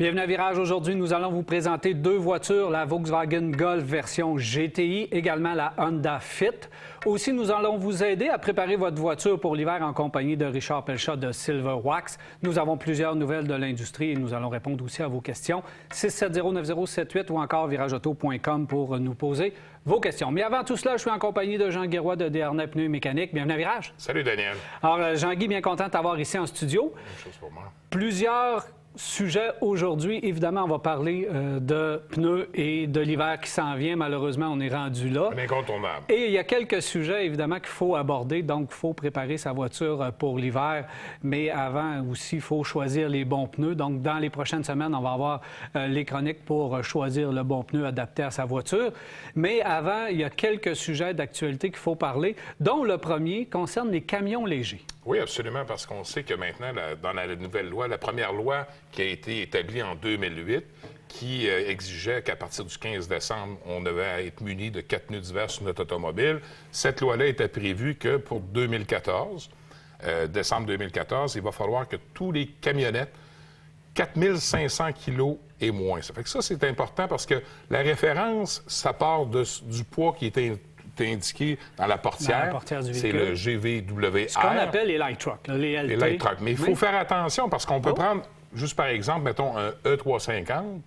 Bienvenue à Virage. Aujourd'hui, nous allons vous présenter deux voitures, la Volkswagen Golf version GTI, également la Honda Fit. Aussi, nous allons vous aider à préparer votre voiture pour l'hiver en compagnie de Richard Pelchat de Silver Wax. Nous avons plusieurs nouvelles de l'industrie et nous allons répondre aussi à vos questions. 670-9078 ou encore virageauto.com pour nous poser vos questions. Mais avant tout cela, je suis en compagnie de Jean Guéroy de Desharnais Pneus Mécaniques. Bienvenue à Virage. Salut, Daniel. Alors, Jean-Guy, bien content de t'avoir ici en studio. Même chose pour moi. Plusieurs sujets aujourd'hui. Évidemment, on va parler de pneus et de l'hiver qui s'en vient. Malheureusement, on est rendu là. Un incontournable. Et il y a quelques sujets, évidemment, qu'il faut aborder. Donc, il faut préparer sa voiture pour l'hiver. Mais avant aussi, il faut choisir les bons pneus. Donc, dans les prochaines semaines, on va avoir les chroniques pour choisir le bon pneu adapté à sa voiture. Mais avant, il y a quelques sujets d'actualité qu'il faut parler, dont le premier concerne les camions légers. Oui, absolument, parce qu'on sait que maintenant, dans la nouvelle loi, la première loi qui a été établie en 2008, qui exigeait qu'à partir du 15 décembre, on devait être muni de 4 pneus d'hiver sur notre automobile, cette loi-là était prévue que pour 2014, décembre 2014, il va falloir que tous les camionnettes 4500 kilos et moins. Ça fait que ça, c'est important parce que la référence, ça part du poids qui était indiqué dans la portière. C'est le GVWR. Ce qu'on appelle les light trucks, les LT. Les light trucks. Mais il faut faire attention parce qu'on peut prendre, juste par exemple, mettons un E350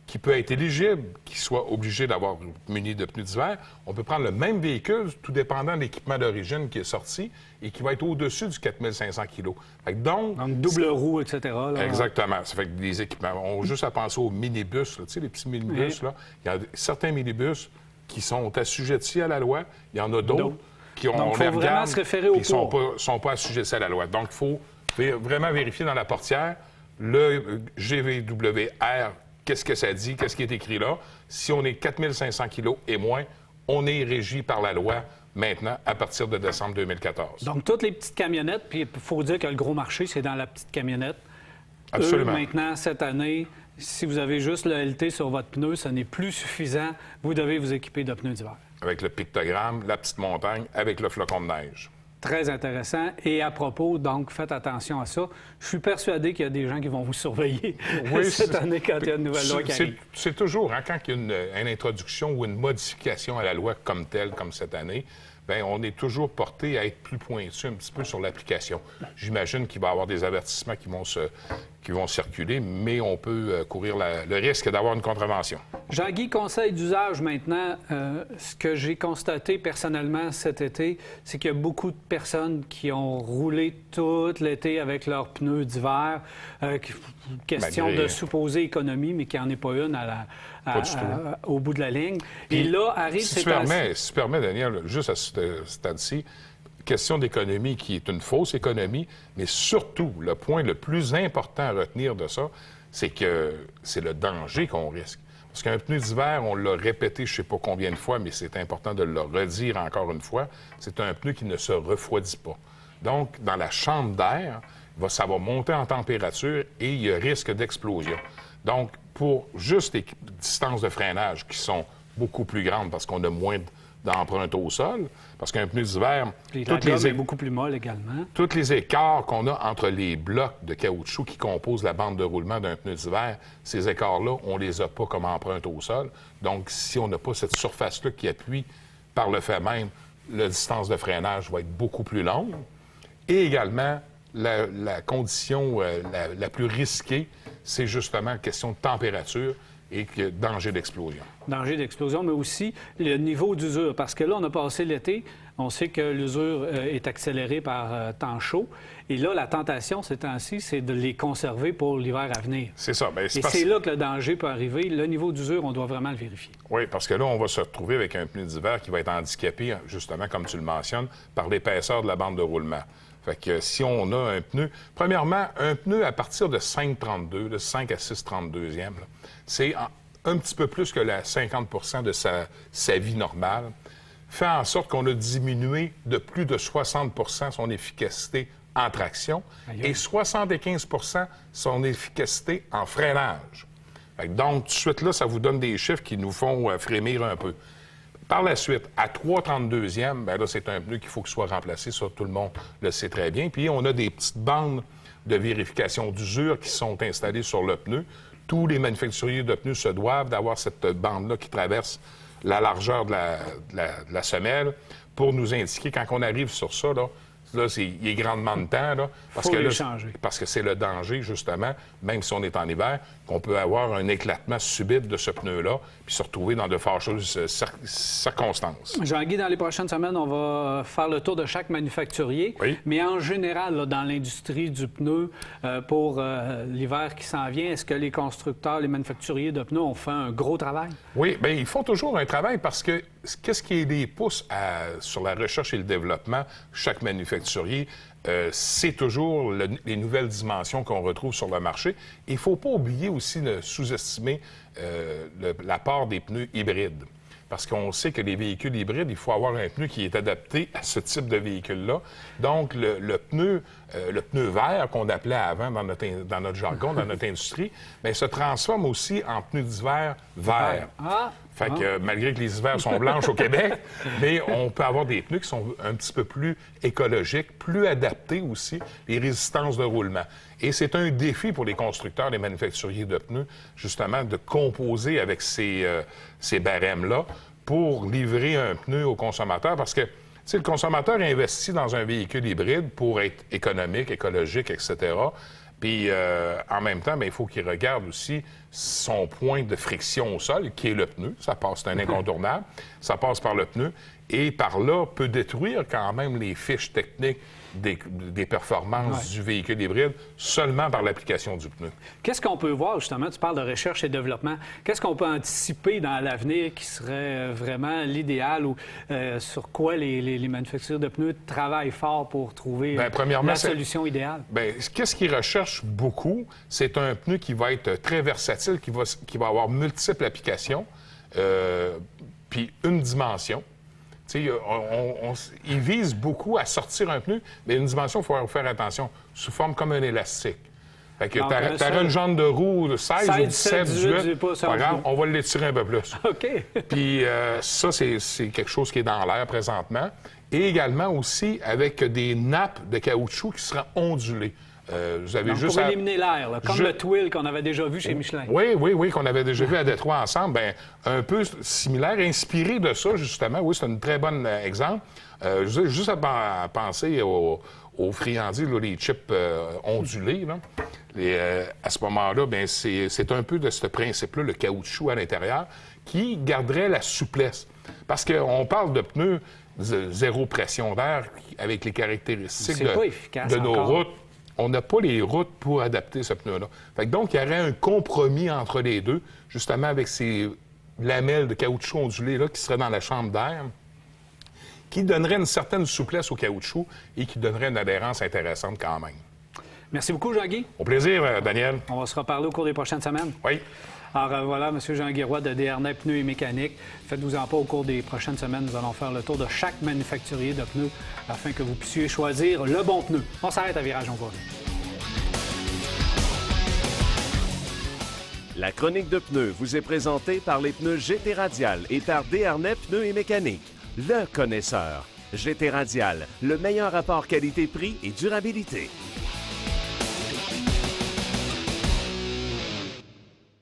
qui peut être éligible, qui soit obligé d'avoir muni de pneus d'hiver. On peut prendre le même véhicule, tout dépendant de l'équipement d'origine qui est sorti et qui va être au-dessus du 4500 kg. Donc, double roue, etc. Là. Exactement. Ça fait que les équipements... On a juste à penser aux minibus, là, tu sais, les petits minibus. Là. Il y a certains minibus qui sont assujettis à la loi. Il y en a d'autres qui ont... Donc, il faut vraiment se référer au poids. Qui ne sont pas assujettis à la loi. Donc, il faut vraiment vérifier dans la portière le GVWR, qu'est-ce que ça dit, qu'est-ce qui est écrit là. Si on est 4500 kilos et moins, on est régi par la loi maintenant à partir de décembre 2014. Donc, toutes les petites camionnettes, puis il faut dire que le gros marché, c'est dans la petite camionnette. Absolument. Maintenant, cette année, si vous avez juste le LT sur votre pneu, ce n'est plus suffisant. Vous devez vous équiper de pneus d'hiver. Avec le pictogramme, la petite montagne, avec le flocon de neige. Très intéressant. Et à propos, donc, faites attention à ça. Je suis persuadé qu'il y a des gens qui vont vous surveiller cette année quand il y a une nouvelle loi qui arrive. C'est toujours, hein, quand il y a une introduction ou une modification à la loi comme telle, comme cette année, bien, on est toujours porté à être plus pointu un petit peu sur l'application. J'imagine qu'il va y avoir des avertissements qui vont circuler, mais on peut courir le risque d'avoir une contravention. Jean-Guy, conseil d'usage maintenant. Ce que j'ai constaté personnellement cet été, c'est qu'il y a beaucoup de personnes qui ont roulé tout l'été avec leurs pneus d'hiver. Question de supposée économie, mais qu'il n'y en ait pas une au bout de la ligne. Puis, et là, arrive... Si tu permets, Daniel, juste à ce stade-ci, question d'économie qui est une fausse économie, mais surtout, le point le plus important à retenir de ça, c'est que c'est le danger qu'on risque. Parce qu'un pneu d'hiver, on l'a répété je ne sais pas combien de fois, mais c'est important de le redire encore une fois, c'est un pneu qui ne se refroidit pas. Donc, dans la chambre d'air, ça va monter en température et il y a risque d'explosion. Donc, pour juste les distances de freinage qui sont beaucoup plus grandes parce qu'on a moins d'empreintes au sol, parce qu'un pneu d'hiver... La gomme est beaucoup plus molle également. Tous les écarts qu'on a entre les blocs de caoutchouc qui composent la bande de roulement d'un pneu d'hiver, ces écarts-là, on les a pas comme empreintes au sol. Donc, si on n'a pas cette surface-là qui appuie par le fait même, la distance de freinage va être beaucoup plus longue. Et également, la condition la plus risquée, c'est justement question de température et danger d'explosion. Danger d'explosion, mais aussi le niveau d'usure. Parce que là, on a passé l'été, on sait que l'usure est accélérée par temps chaud. Et là, la tentation, ces temps-ci, c'est de les conserver pour l'hiver à venir. C'est ça. Bien, c'est là que le danger peut arriver. Le niveau d'usure, on doit vraiment le vérifier. Oui, parce que là, on va se retrouver avec un pneu d'hiver qui va être handicapé, justement, comme tu le mentionnes, par l'épaisseur de la bande de roulement. Fait que si on a un pneu... Premièrement, un pneu à partir de 5,32, de 5 à 6,32e, c'est un petit peu plus que la 50 de sa vie normale, fait en sorte qu'on a diminué de plus de 60 son efficacité en traction et 75 son efficacité en freinage. Fait que donc, tout de suite là, ça vous donne des chiffres qui nous font frémir un peu. Par la suite, à 3,32e, bien là, c'est un pneu qu'il faut qu'il soit remplacé. Ça, tout le monde le sait très bien. Puis, on a des petites bandes de vérification d'usure qui sont installées sur le pneu. tous les manufacturiers de pneus se doivent d'avoir cette bande-là qui traverse la largeur de la semelle pour nous indiquer, quand on arrive sur ça, il est grandement de temps, là, parce que c'est le danger, justement, même si on est en hiver, qu'on peut avoir un éclatement subit de ce pneu-là, puis se retrouver dans de fâcheuses circonstances. Jean-Guy, dans les prochaines semaines, on va faire le tour de chaque manufacturier. Oui. Mais en général, là, dans l'industrie du pneu, pour l'hiver qui s'en vient, est-ce que les constructeurs, les manufacturiers de pneus ont fait un gros travail? Oui, bien, ils font toujours un travail parce que qu'est-ce qui les pousse sur la recherche et le développement, chaque manufacturier, c'est toujours les nouvelles dimensions qu'on retrouve sur le marché. Il ne faut pas oublier aussi de sous-estimer l'apport des pneus hybrides. Parce qu'on sait que les véhicules hybrides, il faut avoir un pneu qui est adapté à ce type de véhicule-là. Donc, le pneu vert qu'on appelait avant dans notre jargon, dans notre industrie, bien, se transforme aussi en pneu d'hiver vert. Fait que malgré que les hivers sont blanches au Québec, mais on peut avoir des pneus qui sont un petit peu plus écologiques, plus adaptés aussi, les résistances de roulement. Et c'est un défi pour les constructeurs, les manufacturiers de pneus, justement, de composer avec ces barèmes-là pour livrer un pneu au consommateur. Parce que le consommateur investit dans un véhicule hybride pour être économique, écologique, etc. Puis, en même temps, il faut qu'il regarde aussi son point de friction au sol, qui est le pneu. Ça passe, c'est un incontournable. Ça passe par le pneu. Et par là, peut détruire quand même les fiches techniques des performances du véhicule hybride seulement par l'application du pneu. Qu'est-ce qu'on peut voir, justement, tu parles de recherche et développement, qu'est-ce qu'on peut anticiper dans l'avenir qui serait vraiment l'idéal ou sur quoi les manufacturiers de pneus travaillent fort pour trouver la solution idéale? Bien, qu'est-ce qu'ils recherchent beaucoup? C'est un pneu qui va être très versatile, qui va avoir multiples applications, puis une dimension. Ils visent beaucoup à sortir un pneu, mais une dimension, il faut faire attention, sous forme comme un élastique. Fait que tu as une jambe de roue de 16 ou 17, 18, pas grave, on va l'étirer un peu plus. OK. Puis ça, c'est quelque chose qui est dans l'air présentement. Et également aussi avec des nappes de caoutchouc qui seront ondulées. Vous avez juste pour éliminer l'air, comme le Twill qu'on avait déjà vu chez Michelin. Oui, qu'on avait déjà vu à Détroit ensemble. Bien, un peu similaire, inspiré de ça, justement. Oui, c'est un très bon exemple. Juste à penser aux friandises, là, les chips ondulés. Là. À ce moment-là, bien, c'est un peu de ce principe-là, le caoutchouc à l'intérieur, qui garderait la souplesse. Parce qu'on parle de pneus zéro pression d'air avec les caractéristiques de nos routes. On n'a pas les routes pour adapter ce pneu-là. Donc, il y aurait un compromis entre les deux, justement avec ces lamelles de caoutchouc ondulées-là qui seraient dans la chambre d'air, qui donnerait une certaine souplesse au caoutchouc et qui donnerait une adhérence intéressante quand même. Merci beaucoup, Jean-Guy. Au plaisir, Daniel. On va se reparler au cours des prochaines semaines. Oui. Alors voilà, M. Jean-Guy Roy de Desharnais Pneus et Mécanique. Faites-vous-en pas, au cours des prochaines semaines, nous allons faire le tour de chaque manufacturier de pneus afin que vous puissiez choisir le bon pneu. On s'arrête à Virage, on va. La chronique de pneus vous est présentée par les pneus GT Radial et par Desharnais Pneus et Mécanique, le connaisseur. GT Radial, le meilleur rapport qualité-prix et durabilité.